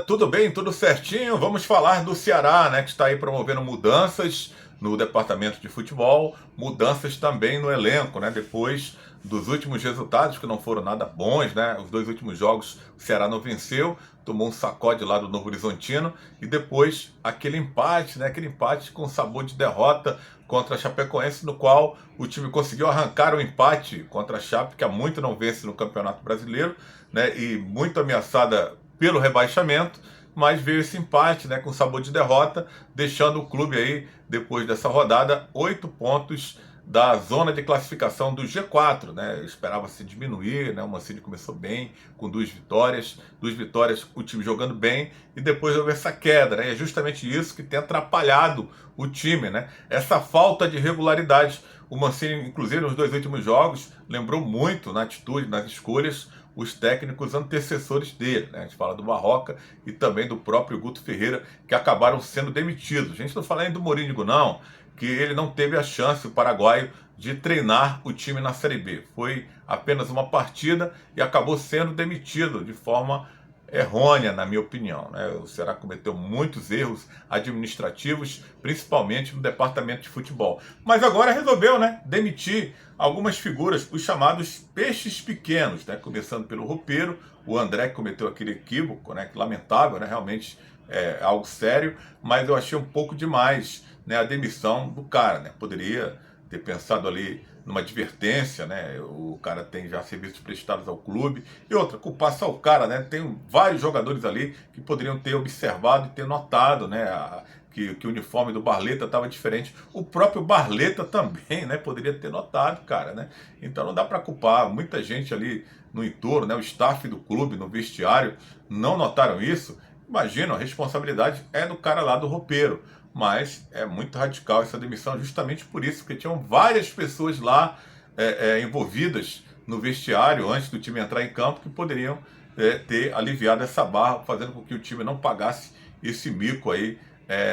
Tudo bem, tudo certinho. Vamos falar do Ceará, né, que está aí promovendo mudanças no departamento de futebol, mudanças também no elenco, né, depois dos últimos resultados que não foram nada bons, né? Os dois últimos jogos o Ceará não venceu, tomou um sacode lá do Novo Horizontino e depois aquele empate, né, aquele empate com sabor de derrota contra a Chapecoense, no qual o time conseguiu arrancar o empate contra a Chape, que há muito não vence no Campeonato Brasileiro, né, e muito ameaçada pelo rebaixamento, mas veio esse empate, né, com sabor de derrota, deixando o clube aí, depois dessa rodada, 8 pontos da zona de classificação do G4, né? Esperava se diminuir, né? O Mancini começou bem, com duas vitórias, o time jogando bem, e depois houve essa queda, né? E é justamente isso que tem atrapalhado o time, né? Essa falta de regularidade. O Mancini, inclusive nos dois últimos jogos, lembrou muito na atitude, nas escolhas, os técnicos antecessores dele, né? A gente fala do Barroca e também do próprio Guto Ferreira, que acabaram sendo demitidos. A gente não fala nem do Morínigo, não, que ele não teve a chance, o paraguaio, de treinar o time na Série B. Foi apenas uma partida e acabou sendo demitido de forma errônea, na minha opinião, né? O Ceará cometeu muitos erros administrativos, principalmente no departamento de futebol. Mas agora resolveu, né, demitir algumas figuras, os chamados peixes pequenos, né? Começando pelo roupeiro, o André que cometeu aquele equívoco, né? Que lamentável, né? Realmente é algo sério, mas eu achei um pouco demais, né, a demissão do cara, né? Poderia ter pensado ali numa advertência, né? O cara tem já serviços prestados ao clube. E outra, culpar só o cara, né? Tem vários jogadores ali que poderiam ter observado e ter notado, né? Que o uniforme do Barleta estava diferente. O próprio Barleta também, né? Poderia ter notado, cara, né? Então não dá para culpar. Muita gente ali no entorno, né? O staff do clube, no vestiário, não notaram isso. Imagina, a responsabilidade é do cara lá do roupeiro. Mas é muito radical essa demissão, justamente por isso, porque tinham várias pessoas lá envolvidas no vestiário antes do time entrar em campo que poderiam ter aliviado essa barra, fazendo com que o time não pagasse esse mico aí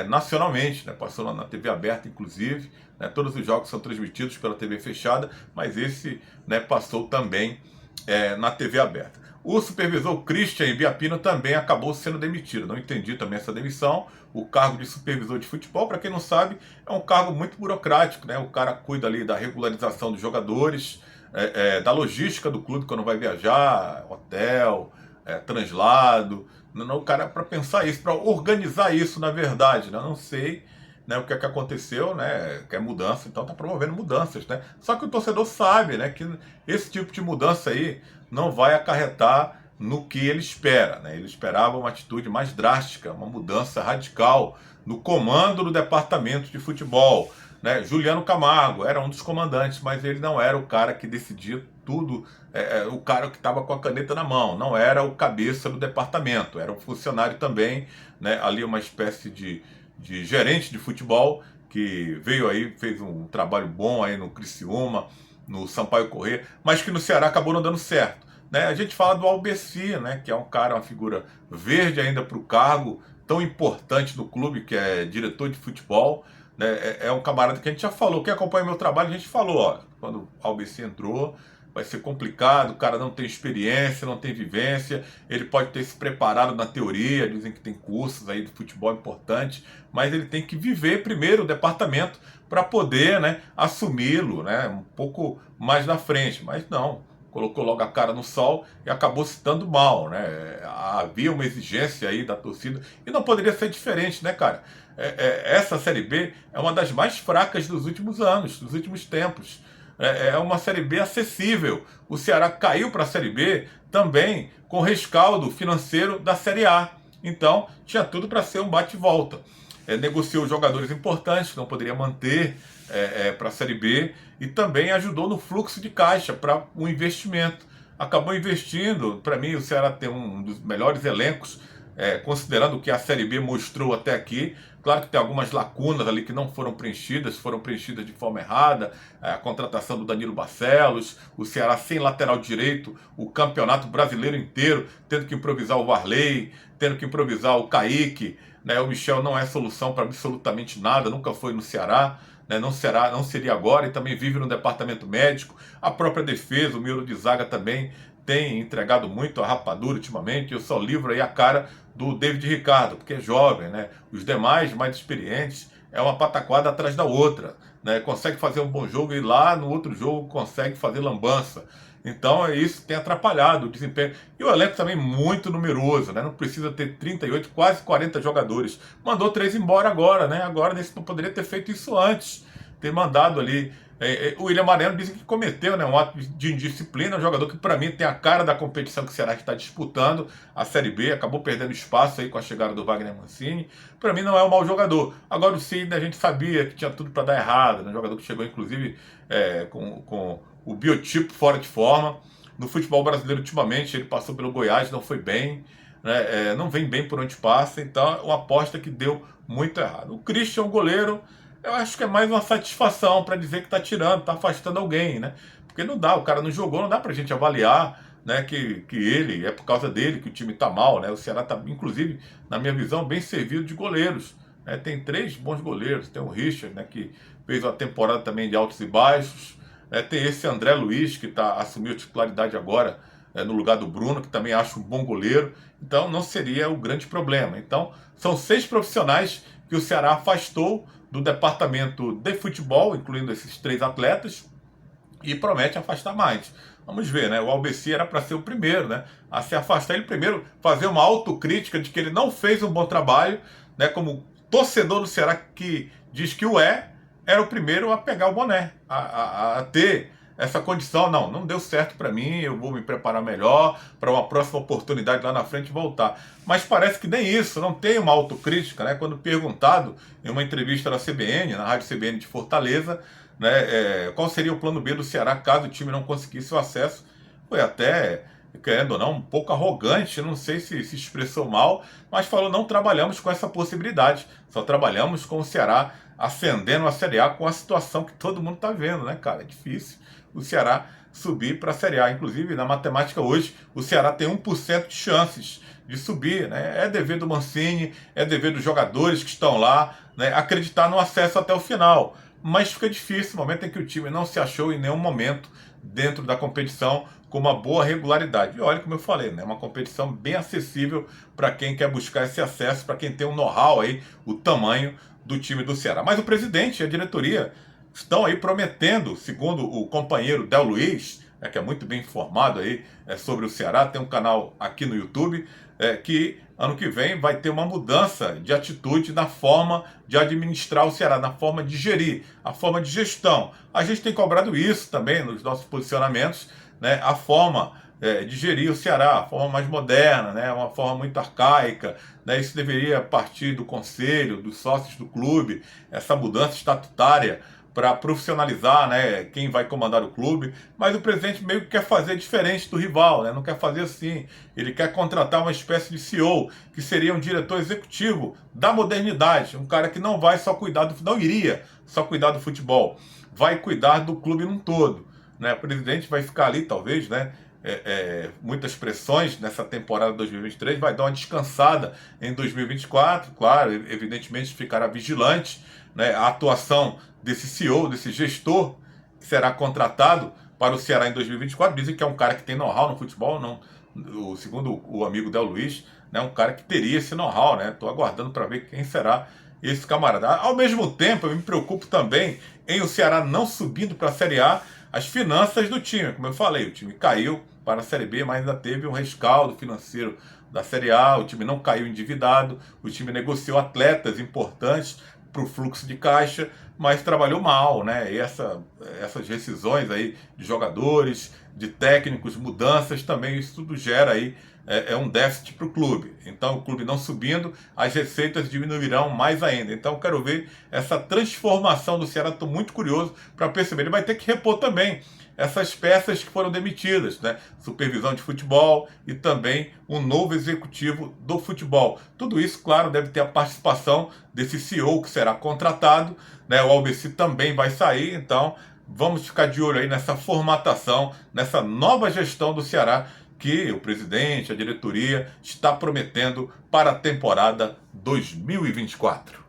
nacionalmente, né? Passou na TV aberta, inclusive, né? Todos os jogos são transmitidos pela TV fechada, mas esse, né, passou também na TV aberta. O supervisor Christian Biapino também acabou sendo demitido. Não entendi também essa demissão. O cargo de supervisor de futebol, para quem não sabe, é um cargo muito burocrático, né? O cara cuida ali da regularização dos jogadores, da logística do clube quando vai viajar, hotel, translado. Não, o cara para pensar isso, para organizar isso, na verdade, né? Eu não sei, né, o que é que aconteceu, né? Que é mudança, então está promovendo mudanças, né? Só que o torcedor sabe, né, que esse tipo de mudança aí não vai acarretar no que ele espera, né? Ele esperava uma atitude mais drástica, uma mudança radical no comando do departamento de futebol, né? Juliano Camargo era um dos comandantes, mas ele não era o cara que decidia tudo, o cara que estava com a caneta na mão, não era o cabeça do departamento, era um funcionário também, né? Ali uma espécie de gerente de futebol que veio aí, fez um trabalho bom aí no Criciúma, no Sampaio Corrêa, mas que no Ceará acabou não dando certo, né? A gente fala do Albeci, né, que é um cara, uma figura verde ainda para o cargo tão importante do clube, que é diretor de futebol, né? É um camarada que a gente já falou, quem acompanha meu trabalho, a gente falou, ó, quando o Albeci entrou, vai ser complicado, o cara não tem experiência, não tem vivência, ele pode ter se preparado na teoria, dizem que tem cursos aí de futebol importante, mas ele tem que viver primeiro o departamento para poder, né, assumi-lo, né, um pouco mais na frente, mas não, colocou logo a cara no sol e acabou se dando mal, né? Havia uma exigência aí da torcida e não poderia ser diferente, né, cara? Essa Série B é uma das mais fracas dos últimos anos, dos últimos tempos. É uma Série B acessível. O Ceará caiu para a Série B também com rescaldo financeiro da Série A. Então, tinha tudo para ser um bate-volta. Negociou jogadores importantes que não poderia manter para a Série B e também ajudou no fluxo de caixa para um investimento. Acabou investindo, para mim o Ceará tem um dos melhores elencos, considerando o que a Série B mostrou até aqui. Claro que tem algumas lacunas ali que não foram preenchidas de forma errada. A contratação do Danilo Barcelos, o Ceará sem lateral direito, o campeonato brasileiro inteiro, tendo que improvisar o Varley, tendo que improvisar o Kaique, né? O Michel não é solução para absolutamente nada, nunca foi no Ceará, né? Não seria agora, e também vive no departamento médico. A própria defesa, o miolo de zaga também tem entregado muito a rapadura ultimamente. Eu só livro aí a cara do David Ricardo, porque é jovem, né? Os demais, mais experientes, é uma pataquada atrás da outra, né? Consegue fazer um bom jogo e lá no outro jogo consegue fazer lambança. Então é isso que tem atrapalhado o desempenho. E o elenco também muito numeroso, né? Não precisa ter 38, quase 40 jogadores. Mandou 3 embora agora, né? Agora poderia ter feito isso antes. Ter mandado ali. O William Arena disse que cometeu, né, um ato de indisciplina, um jogador que para mim tem a cara da competição que o Ceará está disputando, a Série B, acabou perdendo espaço aí com a chegada do Wagner Mancini. Para mim não é um mau jogador. Agora o Sidney a gente sabia que tinha tudo para dar errado, né? Um jogador que chegou inclusive com o biotipo fora de forma. No futebol brasileiro ultimamente ele passou pelo Goiás, não foi bem, né? Não vem bem por onde passa, então é uma aposta que deu muito errado. O Christian, o goleiro, eu acho que é mais uma satisfação para dizer que está tirando, está afastando alguém, né? Porque não dá, o cara não jogou, não dá para a gente avaliar, né, que ele, é por causa dele que o time está mal, né? O Ceará está, inclusive, na minha visão, bem servido de goleiros, né? Tem 3 bons goleiros, tem o Richard, né, que fez uma temporada também de altos e baixos, tem esse André Luiz, que assumiu a titularidade agora, no lugar do Bruno, que também acho um bom goleiro, então não seria o grande problema. Então, são 6 profissionais que o Ceará afastou do departamento de futebol, incluindo esses 3 atletas, e promete afastar mais. Vamos ver, né? O Albeci era para ser o primeiro, né, a se afastar. Ele primeiro fazer uma autocrítica de que ele não fez um bom trabalho, né, como torcedor do Ceará que diz que era o primeiro a pegar o boné, a ter essa condição. Não deu certo para mim, eu vou me preparar melhor para uma próxima oportunidade lá na frente voltar. Mas parece que nem isso, não tem uma autocrítica, né? Quando perguntado em uma entrevista da CBN, na Rádio CBN de Fortaleza, né, qual seria o plano B do Ceará caso o time não conseguisse o acesso, foi até, querendo ou não, um pouco arrogante, não sei se expressou mal, mas falou: não trabalhamos com essa possibilidade, só trabalhamos com o Ceará ascendendo a Série A com a situação que todo mundo está vendo, né, cara? É difícil o Ceará subir para a Série A. Inclusive, na matemática hoje, o Ceará tem 1% de chances de subir, né? É dever do Mancini, é dever dos jogadores que estão lá, né, acreditar no acesso até o final. Mas fica difícil no momento em que o time não se achou em nenhum momento dentro da competição com uma boa regularidade. E olha, como eu falei, né, uma competição bem acessível para quem quer buscar esse acesso, para quem tem um know-how aí, o tamanho do time do Ceará. Mas o presidente e a diretoria estão aí prometendo, segundo o companheiro Del Luiz, que é muito bem informado aí sobre o Ceará, tem um canal aqui no YouTube, que ano que vem vai ter uma mudança de atitude na forma de administrar o Ceará, na forma de gerir, a forma de gestão. A gente tem cobrado isso também nos nossos posicionamentos, né, a forma de gerir o Ceará, a forma mais moderna, né, uma forma muito arcaica, né, isso deveria partir do conselho, dos sócios do clube, essa mudança estatutária para profissionalizar, né, quem vai comandar o clube, mas o presidente meio que quer fazer diferente do rival, né, não quer fazer assim, ele quer contratar uma espécie de CEO, que seria um diretor executivo da modernidade, um cara que não vai só cuidar não iria só cuidar do futebol, vai cuidar do clube num todo, né, o presidente vai ficar ali talvez, né, muitas pressões nessa temporada 2023, vai dar uma descansada em 2024, claro, evidentemente ficará vigilante, né, a atuação desse CEO, desse gestor que será contratado para o Ceará em 2024. Dizem que é um cara que tem know-how no futebol, não, segundo o amigo Del Luiz, né, um cara que teria esse know-how, né? Estou aguardando para ver quem será esse camarada. Ao mesmo tempo, eu me preocupo também em o Ceará não subindo para a Série A, as finanças do time. Como eu falei, o time caiu para a Série B, mas ainda teve um rescaldo financeiro da Série A, o time não caiu endividado, o time negociou atletas importantes para o fluxo de caixa, mas trabalhou mal, né? E essas rescisões aí de jogadores, de técnicos, mudanças, também isso tudo gera aí um déficit para o clube. Então, o clube não subindo, as receitas diminuirão mais ainda. Então, eu quero ver essa transformação do Ceará. Estou muito curioso para perceber. Ele vai ter que repor também essas peças que foram demitidas, né? Supervisão de futebol e também um novo executivo do futebol. Tudo isso, claro, deve ter a participação desse CEO que será contratado, né? O Albeci também vai sair, então vamos ficar de olho aí nessa formatação, nessa nova gestão do Ceará que o presidente, a diretoria está prometendo para a temporada 2024.